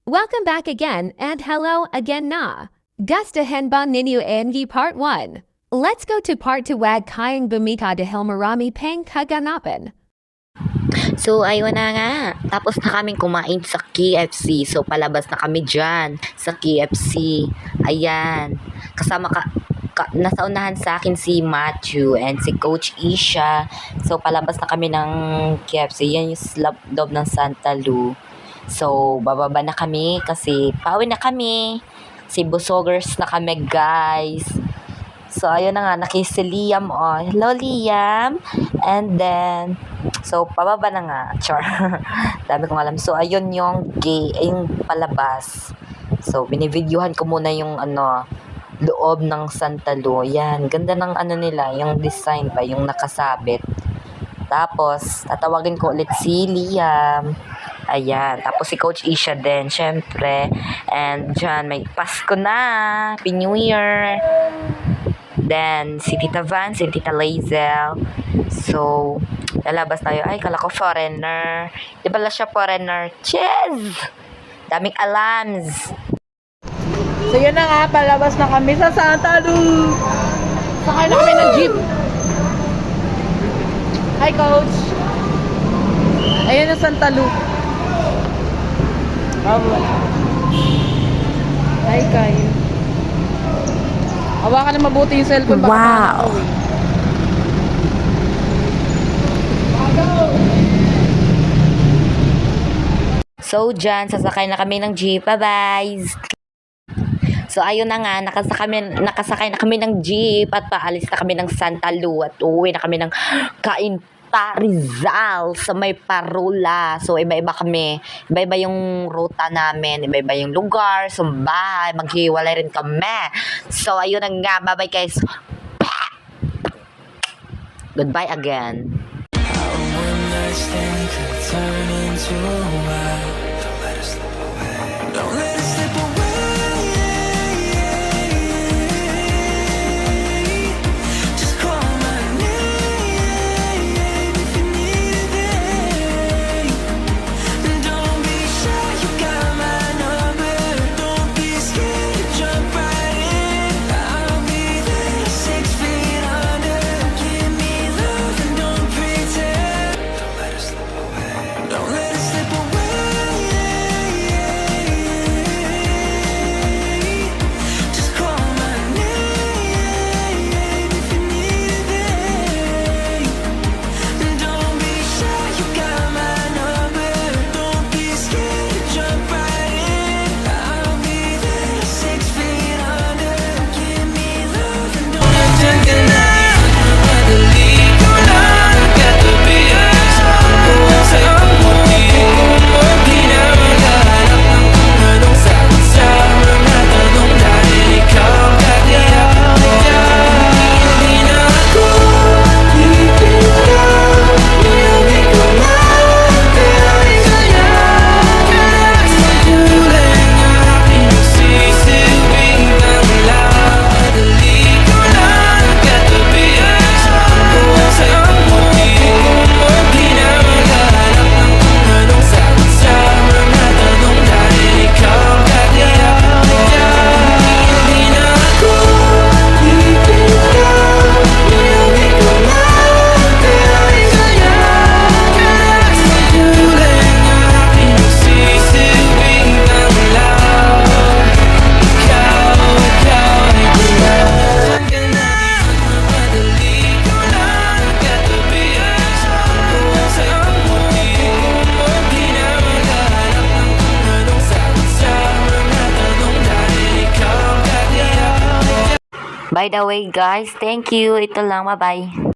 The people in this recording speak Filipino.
Welcome back again and hello again na. Gustahan ba ninyo NG Part 1? Let's go to Part 2 wag kayang bumika dahil marami pang kaganapan. So, ayun na nga. Tapos na kaming kumain sa KFC. So, palabas na kami dyan sa KFC. Ayan. Kasama nasa unahan sa akin si Matthew and si Coach Isha. So, palabas na kami ng KFC. Yan yung loob ng Santa Lu. So, bababa na kami kasi pauwi na kami. Si Busogers na kami, guys. So, ayun na nga, nakisi Liam, oh. Hello, Liam. And then, so, pababa na nga. Char. Dami kong alam. So, ayun yung palabas. So, binivideohan ko muna yung, loob ng Santa Lu. Yan. Ganda ng nila, yung design pa, yung nakasabit. Tapos, tatawagin ko ulit si Liam. Ayan. Tapos si Coach Isha din, syempre. And dyan, may Pasko na. Happy New Year. Then, si Tita Van, si Tita Lazel. So, lalabas tayo. Ay, kala ko foreigner. Di pala siya foreigner. Cheers! Daming alams. So yun na nga, palabas na kami sa Santa Lu. Sakay na kami ng jeep. Hi, Coach. Ayan na Santa Lu. Hi, Kyle. Hawakan na mabuti yung cellphone. Wow. So, dyan, sasakay na kami ng jeep. Bye-bye! So, ayun na nga, nakasakay na kami ng jeep at paalis na kami ng Santa Lu at uwi na kami ng Cainta, Rizal sa may Parula. So, iba-iba kami. Iba-iba yung ruta namin. Iba-iba yung lugar, bahay. Maghiwalay rin kami. So, ayun na nga. Bye-bye, guys. Goodbye again. By the way, guys, thank you. Ito lang. Bye-bye.